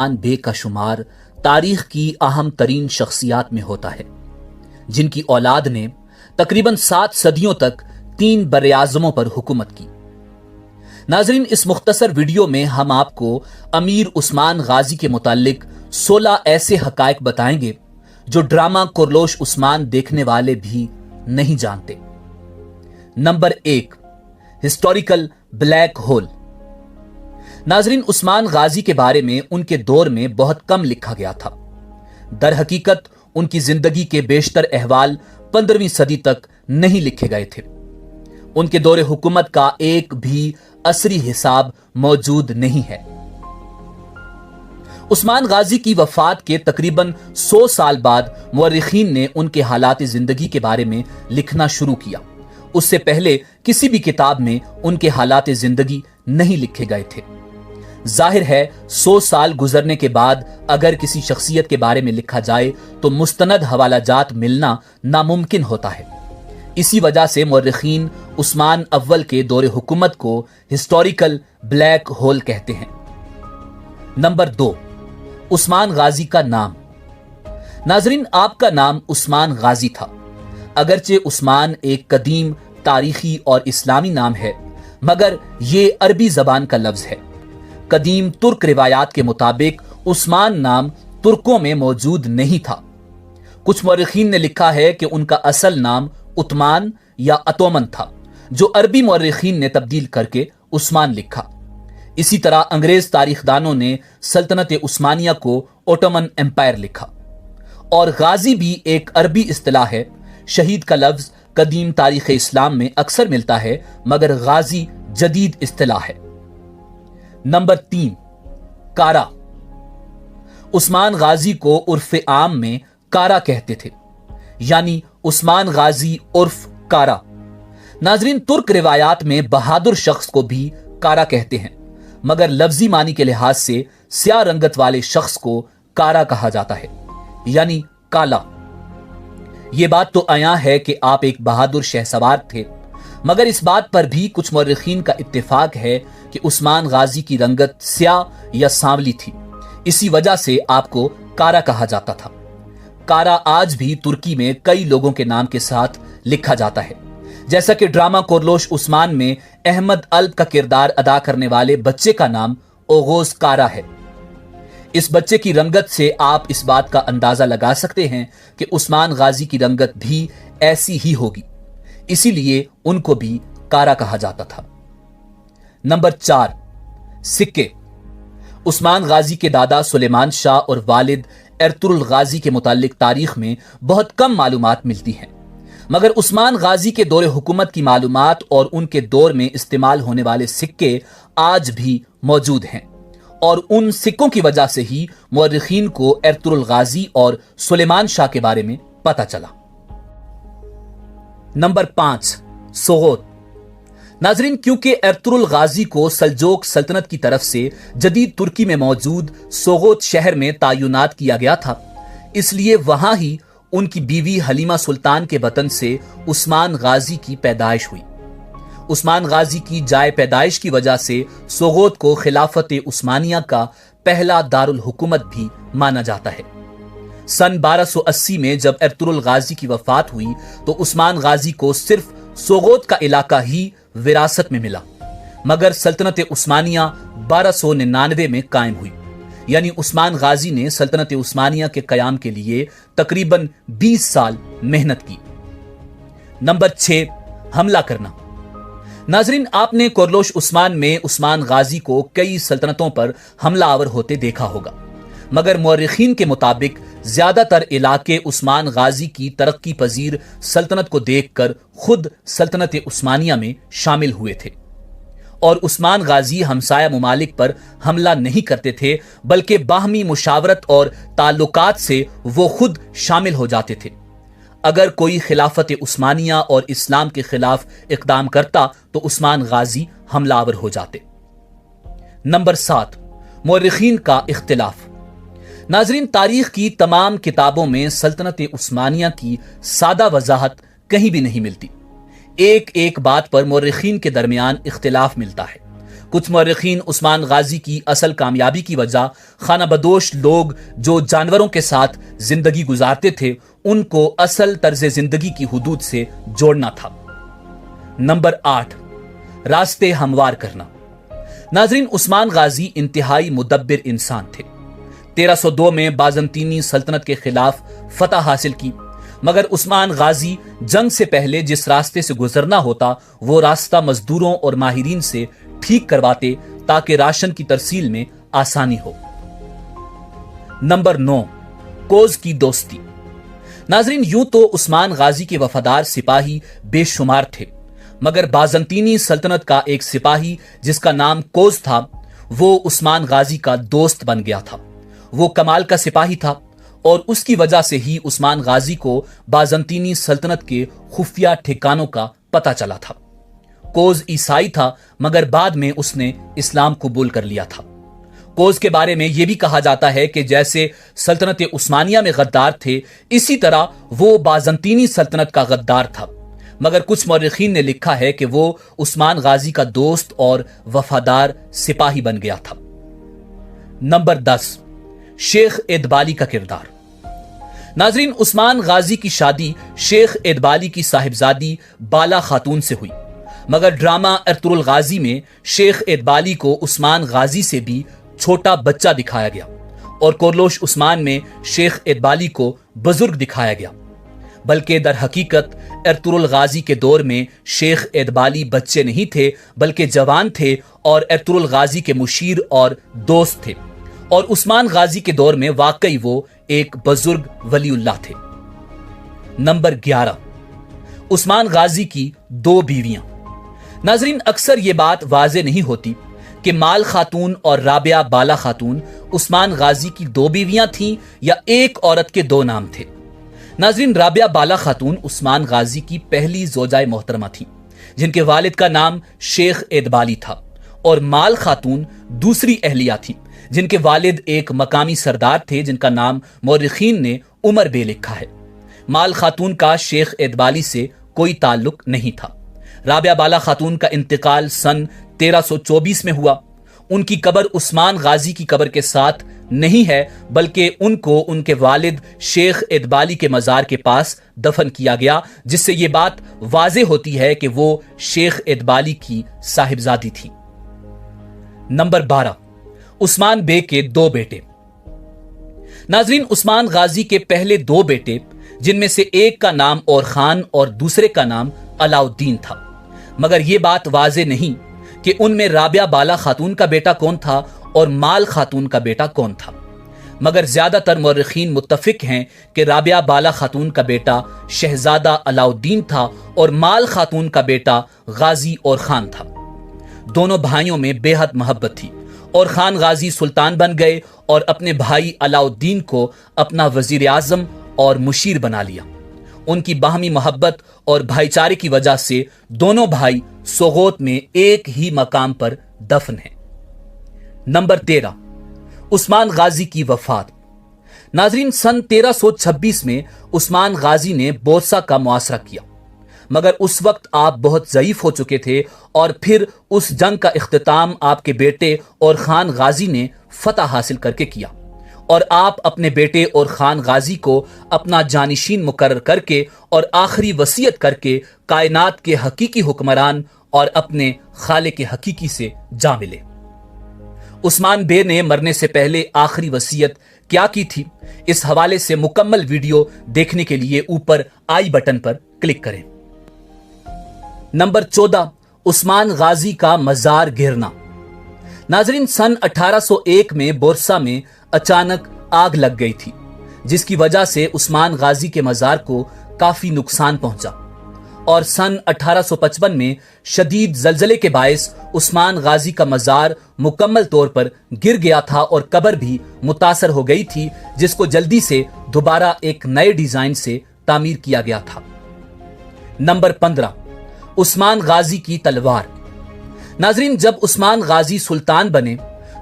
بے کا شمار تاریخ کی اہم ترین شخصیات میں ہوتا ہے، جن کی اولاد نے تقریباً 7 صدیوں تک 3 براعظموں پر حکومت کی۔ ناظرین، اس مختصر ویڈیو میں ہم آپ کو امیر عثمان غازی کے متعلق 16 ایسے حقائق بتائیں گے جو ڈرامہ کورلوش عثمان دیکھنے والے بھی نہیں جانتے۔ Number 1، historical black hole. ناظرین، عثمان غازی کے بارے میں ان کے دور میں بہت کم لکھا گیا تھا۔ در حقیقت ان کی زندگی کے بیشتر احوال 15ویں صدی تک نہیں لکھے گئے تھے۔ ان کے دور حکومت کا ایک بھی عصری حساب موجود نہیں ہے۔ عثمان غازی کی وفات کے تقریباً 100 سال بعد مورخین نے ان کے حالات زندگی کے بارے میں لکھنا شروع کیا۔ اس سے پہلے کسی بھی کتاب میں ان کے حالات زندگی نہیں لکھے گئے تھے۔ ظاہر ہے 100 سال گزرنے کے بعد اگر کسی شخصیت کے بارے میں لکھا جائے تو مستند حوالہ جات ملنا ناممکن ہوتا ہے۔ اسی وجہ سے مورخین عثمان اول کے دور حکومت کو ہسٹوریکل بلیک ہول کہتے ہیں۔ نمبر 2، عثمان غازی کا نام۔ ناظرین، آپ کا نام عثمان غازی تھا۔ اگرچہ عثمان ایک قدیم تاریخی اور اسلامی نام ہے، مگر یہ عربی زبان کا لفظ ہے۔ قدیم ترک روایات کے مطابق عثمان نام ترکوں میں موجود نہیں تھا۔ کچھ مورخین نے لکھا ہے کہ ان کا اصل نام عثمان یا اتومن تھا، جو عربی مورخین نے تبدیل کر کے عثمان لکھا۔ اسی طرح انگریز تاریخ دانوں نے سلطنت عثمانیہ کو اوٹومن امپائر لکھا۔ اور غازی بھی ایک عربی اصطلاح ہے۔ شہید کا لفظ قدیم تاریخ اسلام میں اکثر ملتا ہے، مگر غازی جدید اصطلاح ہے۔ نمبر 3، کارا۔ عثمان غازی کو عرف عام میں کارا کہتے تھے، یعنی عثمان غازی عرف کارا۔ ناظرین، ترک روایات میں بہادر شخص کو بھی کارا کہتے ہیں، مگر لفظی معنی کے لحاظ سے سیاہ رنگت والے شخص کو کارا کہا جاتا ہے، یعنی کالا۔ یہ بات تو عیاں ہے کہ آپ ایک بہادر شہسوار تھے، مگر اس بات پر بھی کچھ مورخین کا اتفاق ہے کہ عثمان غازی کی رنگت سیاہ یا سانولی تھی، اسی وجہ سے آپ کو کارا کہا جاتا تھا۔ کارا آج بھی ترکی میں کئی لوگوں کے نام کے ساتھ لکھا جاتا ہے، جیسا کہ ڈرامہ کورلوش عثمان میں احمد الب کا کردار ادا کرنے والے بچے کا نام اوغوز کارا ہے۔ اس بچے کی رنگت سے آپ اس بات کا اندازہ لگا سکتے ہیں کہ عثمان غازی کی رنگت بھی ایسی ہی ہوگی، اسی لیے ان کو بھی کارا کہا جاتا تھا۔ نمبر 4، سکے۔ عثمان غازی کے دادا سلیمان شاہ اور والد ارطغرل غازی کے متعلق تاریخ میں بہت کم معلومات ملتی ہیں، مگر عثمان غازی کے دور حکومت کی معلومات اور ان کے دور میں استعمال ہونے والے سکے آج بھی موجود ہیں، اور ان سکوں کی وجہ سے ہی مورخین کو ارطغرل غازی اور سلیمان شاہ کے بارے میں پتہ چلا۔ نمبر 5، سوغوت۔ ناظرین، کیونکہ ارطغرل غازی کو سلجوق سلطنت کی طرف سے جدید ترکی میں موجود سوغوت شہر میں تعینات کیا گیا تھا، اس لیے وہاں ہی ان کی بیوی حلیمہ سلطان کے بطن سے عثمان غازی کی پیدائش ہوئی۔ عثمان غازی کی جائے پیدائش کی وجہ سے سوغوت کو خلافت عثمانیہ کا پہلا دارالحکومت بھی مانا جاتا ہے۔ سن 1280 میں جب ارطغرل غازی کی وفات ہوئی تو عثمان غازی کو صرف سوغوت کا علاقہ ہی وراثت میں ملا، مگر سلطنت عثمانیہ 1299 میں قائم ہوئی، یعنی عثمان غازی نے سلطنت عثمانیہ کے قیام کے لیے تقریباً 20 سال محنت کی۔ نمبر 6، حملہ کرنا۔ ناظرین، آپ نے کورلوش عثمان میں عثمان غازی کو کئی سلطنتوں پر حملہ آور ہوتے دیکھا ہوگا، مگر مورخین کے مطابق زیادہ تر علاقے عثمان غازی کی ترقی پذیر سلطنت کو دیکھ کر خود سلطنت عثمانیہ میں شامل ہوئے تھے، اور عثمان غازی ہمسایہ ممالک پر حملہ نہیں کرتے تھے، بلکہ باہمی مشاورت اور تعلقات سے وہ خود شامل ہو جاتے تھے۔ اگر کوئی خلافت عثمانیہ اور اسلام کے خلاف اقدام کرتا تو عثمان غازی حملہ آور ہو جاتے۔ نمبر 7، مورخین کا اختلاف۔ ناظرین، تاریخ کی تمام کتابوں میں سلطنت عثمانیہ کی سادہ وضاحت کہیں بھی نہیں ملتی۔ ایک ایک بات پر مورخین کے درمیان اختلاف ملتا ہے۔ کچھ مورخین عثمان غازی کی اصل کامیابی کی وجہ خانہ بدوش لوگ جو جانوروں کے ساتھ زندگی گزارتے تھے ان کو اصل طرز زندگی کی حدود سے جوڑنا تھا۔ نمبر 8، راستے ہموار کرنا۔ ناظرین، عثمان غازی انتہائی مدبر انسان تھے۔ 1302 میں بازنطینی سلطنت کے خلاف فتح حاصل کی، مگر عثمان غازی جنگ سے پہلے جس راستے سے گزرنا ہوتا وہ راستہ مزدوروں اور ماہرین سے ٹھیک کرواتے تاکہ راشن کی ترسیل میں آسانی ہو۔ نمبر 9، کوز کی دوستی۔ ناظرین، یوں تو عثمان غازی کے وفادار سپاہی بے شمار تھے، مگر بازنطینی سلطنت کا ایک سپاہی جس کا نام کوز تھا وہ عثمان غازی کا دوست بن گیا تھا۔ وہ کمال کا سپاہی تھا اور اس کی وجہ سے ہی عثمان غازی کو بازنطینی سلطنت کے خفیہ ٹھکانوں کا پتہ چلا تھا۔ کوز عیسائی تھا مگر بعد میں اس نے اسلام قبول کر لیا تھا۔ کوز کے بارے میں یہ بھی کہا جاتا ہے کہ جیسے سلطنت عثمانیہ میں غدار تھے اسی طرح وہ بازنطینی سلطنت کا غدار تھا، مگر کچھ مورخین نے لکھا ہے کہ وہ عثمان غازی کا دوست اور وفادار سپاہی بن گیا تھا۔ نمبر 10، شیخ ادبالی کا کردار۔ ناظرین، عثمان غازی کی شادی شیخ ادبالی کی صاحبزادی بالا خاتون سے ہوئی، مگر ڈرامہ ارطغرل غازی میں شیخ ادبالی کو عثمان غازی سے بھی چھوٹا بچہ دکھایا گیا اور کورلوش عثمان میں شیخ ادبالی کو بزرگ دکھایا گیا، بلکہ در حقیقت ارطغرل غازی کے دور میں شیخ ادبالی بچے نہیں تھے بلکہ جوان تھے اور ارطغرل غازی کے مشیر اور دوست تھے، اور عثمان غازی کے دور میں واقعی وہ ایک بزرگ ولی اللہ تھے۔ نمبر 11، عثمان غازی کی 2 بیویاں۔ ناظرین، اکثر یہ بات واضح نہیں ہوتی کہ مال خاتون اور رابعہ بالا خاتون عثمان غازی کی 2 بیویاں تھیں یا ایک عورت کے 2 نام تھے۔ ناظرین، رابعہ بالا خاتون عثمان غازی کی پہلی زوجہ محترمہ تھیں جن کے والد کا نام شیخ ادبالی تھا، اور مال خاتون دوسری اہلیہ تھی جن کے والد ایک مقامی سردار تھے جن کا نام مورخین نے عمر بے لکھا ہے۔ مال خاتون کا شیخ ادبالی سے کوئی تعلق نہیں تھا۔ رابعہ بالا خاتون کا انتقال سن 1324 میں ہوا۔ ان کی قبر عثمان غازی کی قبر کے ساتھ نہیں ہے بلکہ ان کو ان کے والد شیخ ادبالی کے مزار کے پاس دفن کیا گیا، جس سے یہ بات واضح ہوتی ہے کہ وہ شیخ ادبالی کی صاحبزادی تھی۔ نمبر 12، عثمان بے کے 2 بیٹے۔ ناظرین، عثمان غازی کے پہلے 2 بیٹے جن میں سے ایک کا نام اور خان اور دوسرے کا نام علاء الدین تھا، مگر یہ بات واضح نہیں کہ ان میں رابعہ بالا خاتون کا بیٹا کون تھا اور مال خاتون کا بیٹا کون تھا، مگر زیادہ تر مورخین متفق ہیں کہ رابعہ بالا خاتون کا بیٹا شہزادہ علاء الدین تھا اور مال خاتون کا بیٹا غازی اور خان تھا۔ دونوں بھائیوں میں بے حد محبت تھی اور خان غازی سلطان بن گئے اور اپنے بھائی علاء الدین کو اپنا وزیر اعظم اور مشیر بنا لیا۔ ان کی باہمی محبت اور بھائی چارے کی وجہ سے دونوں بھائی سوغوت میں ایک ہی مقام پر دفن ہیں۔ نمبر 13، عثمان غازی کی وفات۔ ناظرین، سن 1326 میں عثمان غازی نے بورسا کا محاصرہ کیا، مگر اس وقت آپ بہت ضعیف ہو چکے تھے اور پھر اس جنگ کا اختتام آپ کے بیٹے اور خان غازی نے فتح حاصل کر کے کیا، اور آپ اپنے بیٹے اور خان غازی کو اپنا جانشین مقرر کر کے اور آخری وصیت کر کے کائنات کے حقیقی حکمران اور اپنے خالق حقیقی سے جا ملے۔ عثمان بے نے مرنے سے پہلے آخری وصیت کیا کی تھی، اس حوالے سے مکمل ویڈیو دیکھنے کے لیے اوپر آئی بٹن پر کلک کریں۔ نمبر 14، عثمان غازی کا مزار گرنا۔ ناظرین، سن 1801 میں بورسا میں اچانک آگ لگ گئی تھی جس کی وجہ سے عثمان غازی کے مزار کو کافی نقصان پہنچا، اور سن 1855 میں شدید زلزلے کے باعث عثمان غازی کا مزار مکمل طور پر گر گیا تھا اور قبر بھی متاثر ہو گئی تھی، جس کو جلدی سے دوبارہ ایک نئے ڈیزائن سے تعمیر کیا گیا تھا۔ نمبر 15، عثمان غازی کی تلوار۔ ناظرین، جب عثمان غازی سلطان بنے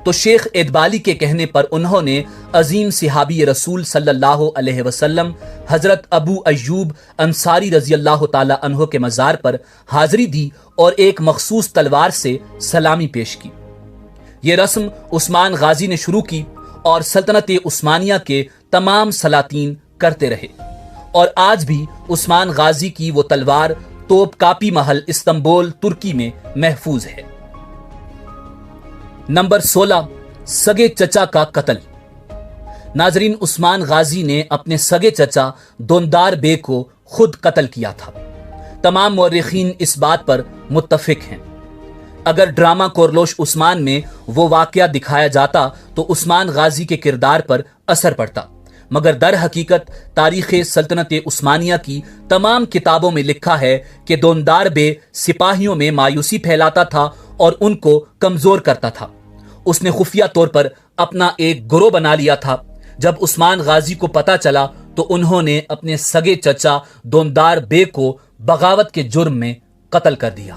تو شیخ ادبالی کے کہنے پر انہوں نے عظیم صحابی رسول صلی اللہ علیہ وسلم حضرت ابو ایوب انصاری رضی اللہ تعالی عنہ کے مزار پر حاضری دی اور ایک مخصوص تلوار سے سلامی پیش کی۔ یہ رسم عثمان غازی نے شروع کی اور سلطنت عثمانیہ کے تمام سلاطین کرتے رہے، اور آج بھی عثمان غازی کی وہ تلوار توپ کاپی محل استنبول ترکی میں محفوظ ہے۔ نمبر 16، سگے چچا کا قتل۔ ناظرین، عثمان غازی نے اپنے سگے چچا دوندار بے کو خود قتل کیا تھا۔ تمام مورخین اس بات پر متفق ہیں۔ اگر ڈرامہ کورلوش عثمان میں وہ واقعہ دکھایا جاتا تو عثمان غازی کے کردار پر اثر پڑتا، مگر در حقیقت تاریخ سلطنت عثمانیہ کی تمام کتابوں میں لکھا ہے کہ دوندار بے سپاہیوں میں مایوسی پھیلاتا تھا اور ان کو کمزور کرتا تھا۔ اس نے خفیہ طور پر اپنا ایک گروہ بنا لیا تھا۔ جب عثمان غازی کو پتا چلا تو انہوں نے اپنے سگے چچا دوندار بے کو بغاوت کے جرم میں قتل کر دیا۔